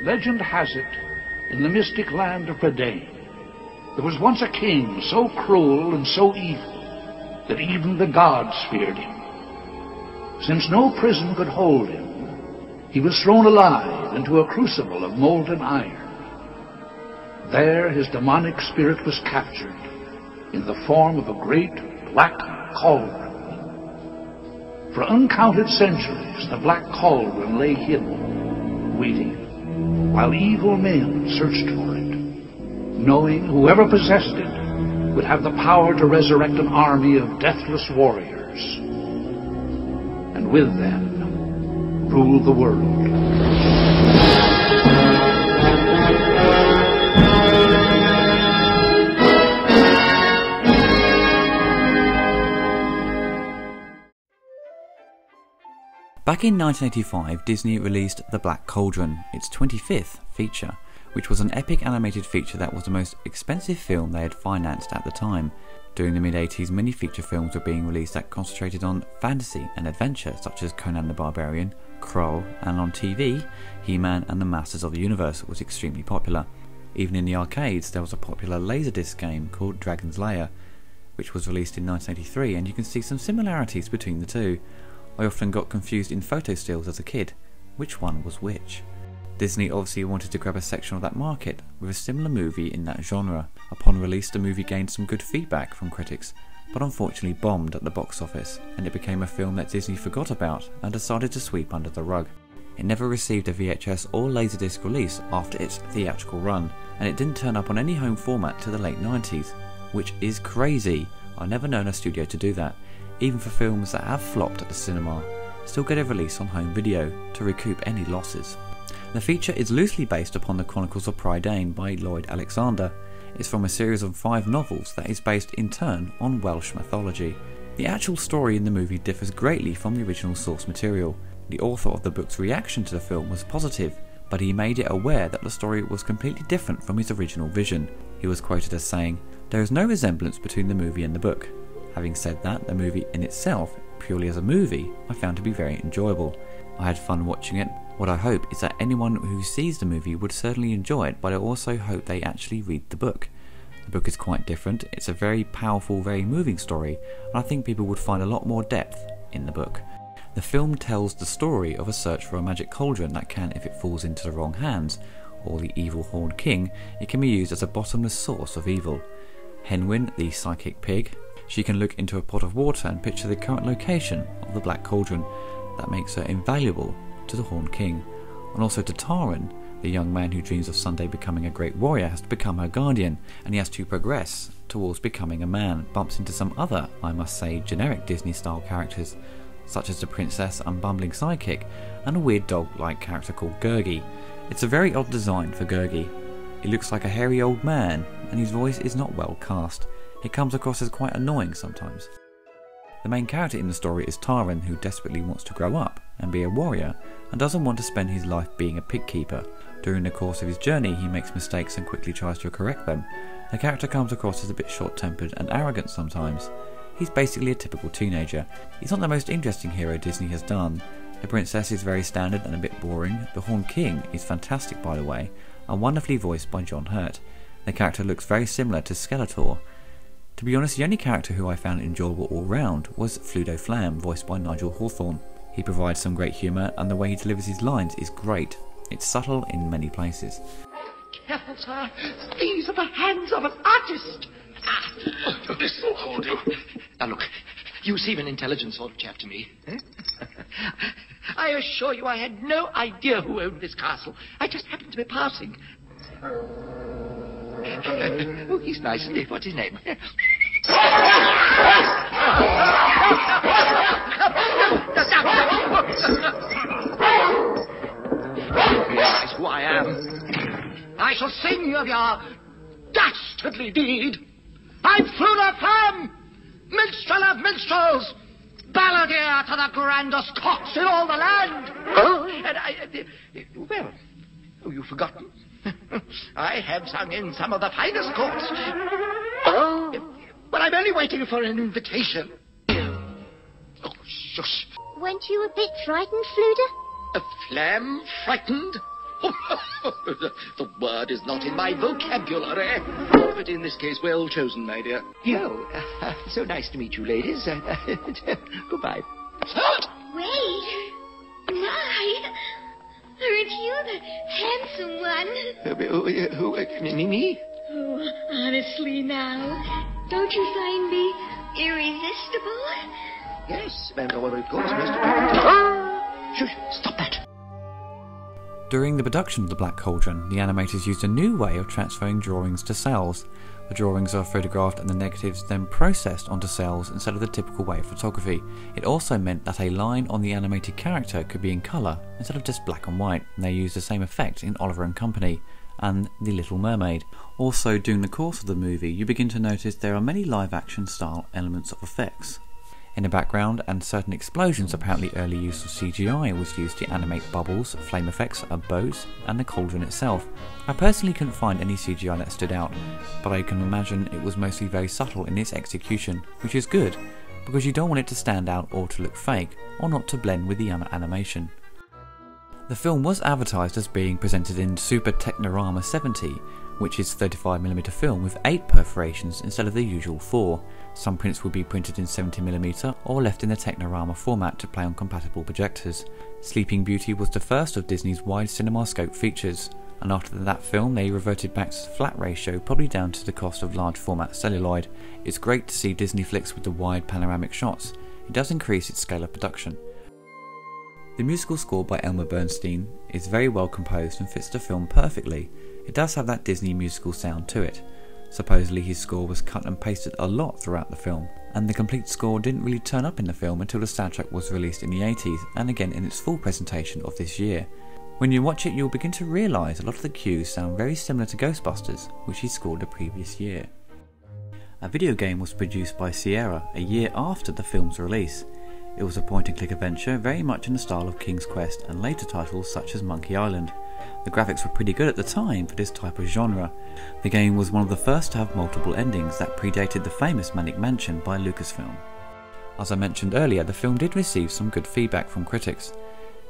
Legend has it, in the mystic land of Bredain, there was once a king so cruel and so evil that even the gods feared him. Since no prison could hold him, he was thrown alive into a crucible of molten iron. There his demonic spirit was captured in the form of a great black cauldron. For uncounted centuries, the black cauldron lay hidden, waiting, while evil men searched for it, knowing whoever possessed it would have the power to resurrect an army of deathless warriors, and with them rule the world. Back in 1985, Disney released The Black Cauldron, its 25th feature, which was an epic animated feature that was the most expensive film they had financed at the time. During the mid-80s, many feature films were being released that concentrated on fantasy and adventure, such as Conan the Barbarian, Krull, and on TV, He-Man and the Masters of the Universe was extremely popular. Even in the arcades, there was a popular Laserdisc game called Dragon's Lair, which was released in 1983, and you can see some similarities between the two. I often got confused in photo stills as a kid, which one was which. Disney obviously wanted to grab a section of that market with a similar movie in that genre. Upon release, the movie gained some good feedback from critics, but unfortunately bombed at the box office, and it became a film that Disney forgot about and decided to sweep under the rug. It never received a VHS or Laserdisc release after its theatrical run, and it didn't turn up on any home format till the late 90s, which is crazy. I've never known a studio to do that. Even for films that have flopped at the cinema, still get a release on home video to recoup any losses. The feature is loosely based upon the Chronicles of Prydain by Lloyd Alexander. It's from a series of 5 novels that is based in turn on Welsh mythology. The actual story in the movie differs greatly from the original source material. The author of the book's reaction to the film was positive, but he made it aware that the story was completely different from his original vision. He was quoted as saying, "There is no resemblance between the movie and the book." Having said that, the movie in itself, purely as a movie, I found to be very enjoyable. I had fun watching it. What I hope is that anyone who sees the movie would certainly enjoy it, but I also hope they actually read the book. The book is quite different. It's a very powerful, very moving story, and I think people would find a lot more depth in the book. The film tells the story of a search for a magic cauldron that can, if it falls into the wrong hands, or the evil Horned King, it can be used as a bottomless source of evil. Henwin, the psychic pig, she can look into a pot of water and picture the current location of the Black Cauldron. That makes her invaluable to the Horned King. And also to Tyrant, the young man who dreams of someday becoming a great warrior, has to become her guardian, and he has to progress towards becoming a man, bumps into some other, I must say, generic Disney-style characters, such as the princess and bumbling sidekick, and a weird dog-like character called Gurgi. It's a very odd design for Gurgi. He looks like a hairy old man, and his voice is not well cast. It comes across as quite annoying sometimes. The main character in the story is Tyrant, who desperately wants to grow up and be a warrior, and doesn't want to spend his life being a pig keeper. During the course of his journey, he makes mistakes and quickly tries to correct them. The character comes across as a bit short-tempered and arrogant sometimes. He's basically a typical teenager. He's not the most interesting hero Disney has done. The princess is very standard and a bit boring. The Horned King is fantastic, by the way, and wonderfully voiced by John Hurt. The character looks very similar to Skeletor. To be honest, the only character who I found enjoyable all round was Fluto Flam, voiced by Nigel Hawthorne. He provides some great humour, and the way he delivers his lines is great. It's subtle in many places. Careful, sir. These are the hands of an artist. This will hold you. Now look, you seem an intelligent sort of chap to me. I assure you I had no idea who owned this castle. I just happened to be passing. Oh, he's nice, isn't he? What's his name? You realize who I am. I shall sing of your dastardly deed. I'm Fluto Flam, minstrel of minstrels, balladeer to the grandest cocks in all the land. And you've forgotten? I have sung in some of the finest courts. But I'm only waiting for an invitation. Oh, shush. Weren't you a bit frightened, Fluto? A Flam frightened? The word is not in my vocabulary. But in this case, well chosen, my dear. So nice to meet you, ladies. Goodbye. Wait. My. Aren't you the handsome one? Who? Me? Oh, honestly now. Don't you find me irresistible? Yes, well, of course, Mr. Shush, stop that. During the production of The Black Cauldron, the animators used a new way of transferring drawings to cells. The drawings are photographed and the negatives then processed onto cells instead of the typical way of photography. It also meant that a line on the animated character could be in colour instead of just black and white, and they used the same effect in Oliver and Company and The Little Mermaid. Also, during the course of the movie, you begin to notice there are many live-action style elements of effects. In the background and certain explosions, apparently early use of CGI was used to animate bubbles, flame effects, boats and the cauldron itself. I personally couldn't find any CGI that stood out, but I can imagine it was mostly very subtle in its execution, which is good, because you don't want it to stand out or to look fake, or not to blend with the other animation. The film was advertised as being presented in Super Technorama 70, which is 35mm film with 8 perforations instead of the usual 4. Some prints would be printed in 70mm or left in the Technorama format to play on compatible projectors. Sleeping Beauty was the first of Disney's wide CinemaScope features, and after that film they reverted back to the flat ratio, probably down to the cost of large format celluloid. It's great to see Disney flicks with the wide panoramic shots. It does increase its scale of production. The musical score by Elmer Bernstein is very well composed and fits the film perfectly. It does have that Disney musical sound to it. Supposedly his score was cut and pasted a lot throughout the film, and the complete score didn't really turn up in the film until the soundtrack was released in the 80s and again in its full presentation of this year. When you watch it, you'll begin to realise a lot of the cues sound very similar to Ghostbusters, which he scored the previous year. A video game was produced by Sierra a year after the film's release. It was a point-and-click adventure very much in the style of King's Quest and later titles such as Monkey Island. The graphics were pretty good at the time for this type of genre. The game was one of the first to have multiple endings that predated the famous Manic Mansion by Lucasfilm. As I mentioned earlier, the film did receive some good feedback from critics.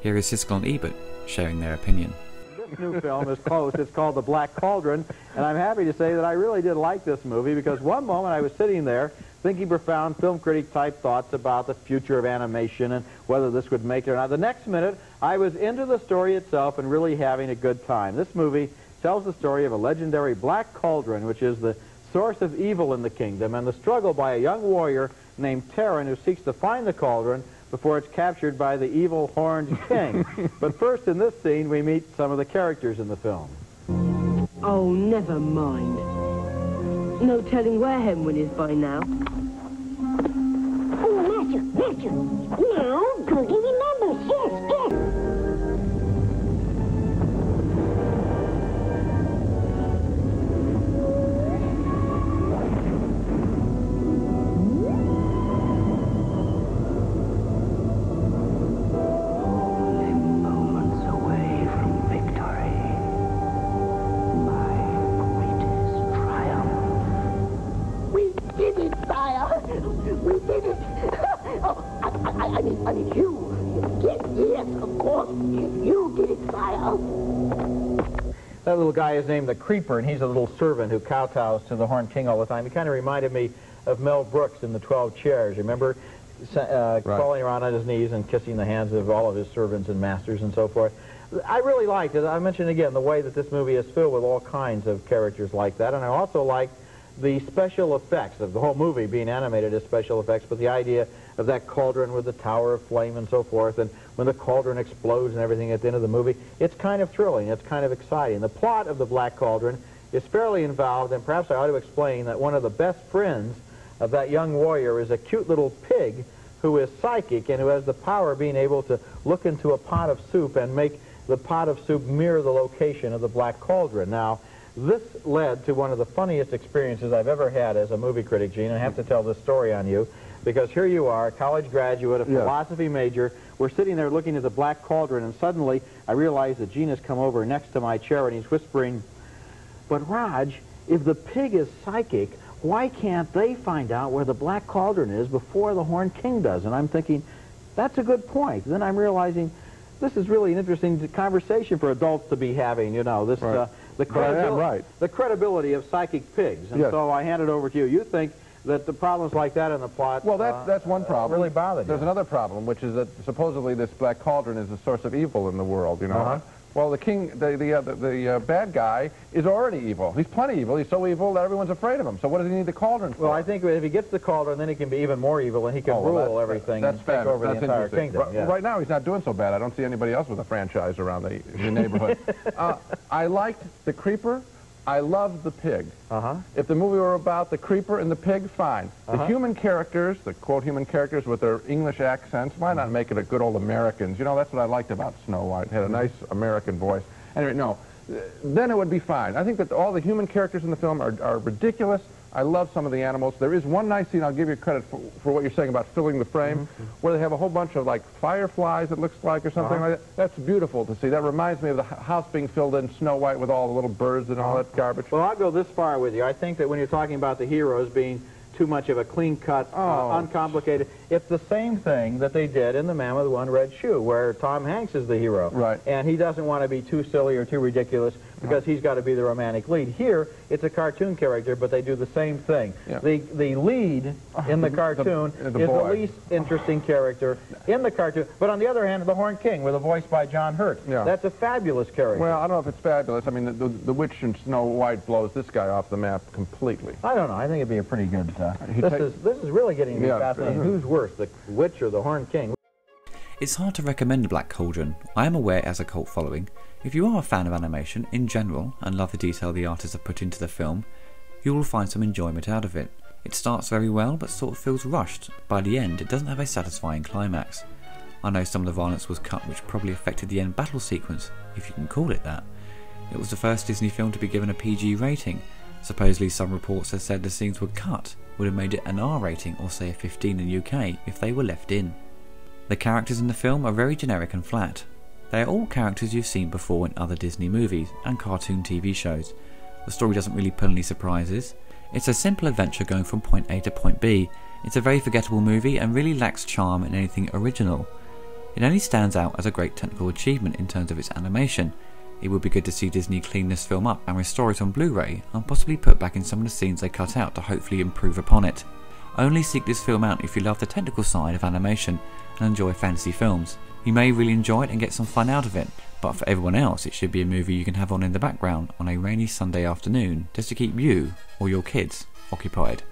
Here is Siskel and Ebert sharing their opinion. This new film is close. It's called The Black Cauldron, and I'm happy to say that I really did like this movie because one moment I was sitting there thinking profound film critic type thoughts about the future of animation and whether this would make it or not. The next minute, I was into the story itself and really having a good time. This movie tells the story of a legendary black cauldron, which is the source of evil in the kingdom, and the struggle by a young warrior named Tyrant who seeks to find the cauldron before it's captured by the evil horned king. But first, in this scene, we meet some of the characters in the film. Oh, never mind. No telling where Henwin is by now. Oh, Master. Now, Cookie remembers. Yes. I mean, you. Yes, of course. You did it, sire. That little guy is named the Creeper, and he's a little servant who kowtows to the Horned King all the time. He kind of reminded me of Mel Brooks in The 12 Chairs. Remember? Crawling around on his knees and kissing the hands of all of his servants and masters and so forth. I really liked it. I mentioned again the way that this movie is filled with all kinds of characters like that, and I also liked the special effects of the whole movie being animated as special effects, but the idea of that cauldron with the tower of flame and so forth, and when the cauldron explodes and everything at the end of the movie, it's kind of thrilling, it's kind of exciting. The plot of The Black Cauldron is fairly involved, and perhaps I ought to explain that one of the best friends of that young warrior is a cute little pig who is psychic and who has the power of being able to look into a pot of soup and make the pot of soup mirror the location of the Black Cauldron. Now, this led to one of the funniest experiences I've ever had as a movie critic, Gene. I have to tell this story on you, because here you are, a college graduate, a philosophy major. We're sitting there looking at the Black Cauldron, and suddenly I realize that Gene has come over next to my chair, and he's whispering, "But Raj, if the pig is psychic, why can't they find out where the Black Cauldron is before the Horned King does?" And I'm thinking, that's a good point. Then I'm realizing this is really an interesting conversation for adults to be having, you know, this, Right. the credibility of psychic pigs. And Yes. so I hand it over to you. You think that the problems like that in the plot Well, that's one problem. really bothered you. There's another problem, which is that supposedly this black cauldron is the source of evil in the world, you know. Uh-huh. Well, the king, the bad guy is already evil. He's plenty evil. He's so evil that everyone's afraid of him. So what does he need the cauldron for? Well, I think if he gets the cauldron, then he can be even more evil, and he can rule everything that's and take over the entire kingdom. Right, right now, he's not doing so bad. I don't see anybody else with a franchise around the neighborhood. I liked the creeper. I loved the pig. If the movie were about the creeper and the pig, fine. The human characters, the quote human characters with their English accents, why not make it a good old Americans? You know, that's what I liked about Snow White. It had a nice American voice. Anyway, no, then it would be fine. I think that all the human characters in the film are ridiculous. I love some of the animals. There is one nice scene, I'll give you credit for what you're saying about filling the frame, where they have a whole bunch of, like, fireflies, it looks like, or something like that. That's beautiful to see. That reminds me of the house being filled in Snow White with all the little birds and all that garbage. Well, I'll go this far with you. I think that when you're talking about the heroes being too much of a clean-cut, uncomplicated, it's the same thing that they did in The Man with One Red Shoe, where Tom Hanks is the hero. Right. And he doesn't want to be too silly or too ridiculous because he's got to be the romantic lead. Here, it's a cartoon character, but they do the same thing. Yeah. The lead in the cartoon is the least interesting character in the cartoon. But on the other hand, the Horned King, with a voice by John Hurt. Yeah. That's a fabulous character. Well, I don't know if it's fabulous. I mean, the witch in Snow White blows this guy off the map completely. I don't know. I think it'd be a pretty good... this is really getting to be fascinating. Who's worse, the witch or the Horned King? It's hard to recommend Black Cauldron. I am aware it has a cult following. If you are a fan of animation in general and love the detail the artists have put into the film, you will find some enjoyment out of it. It starts very well but sort of feels rushed. By the end, it doesn't have a satisfying climax. I know some of the violence was cut, which probably affected the end battle sequence, if you can call it that. It was the first Disney film to be given a PG rating. Supposedly some reports have said the scenes were cut would have made it an R rating or say a 15 in the UK if they were left in. The characters in the film are very generic and flat. They are all characters you've seen before in other Disney movies and cartoon TV shows. The story doesn't really pull any surprises. It's a simple adventure going from point A to point B. It's a very forgettable movie and really lacks charm in anything original. It only stands out as a great technical achievement in terms of its animation. It would be good to see Disney clean this film up and restore it on Blu-ray and possibly put back in some of the scenes they cut out to hopefully improve upon it. Only seek this film out if you love the technical side of animation and enjoy fantasy films. You may really enjoy it and get some fun out of it, but for everyone else it should be a movie you can have on in the background on a rainy Sunday afternoon just to keep you or your kids occupied.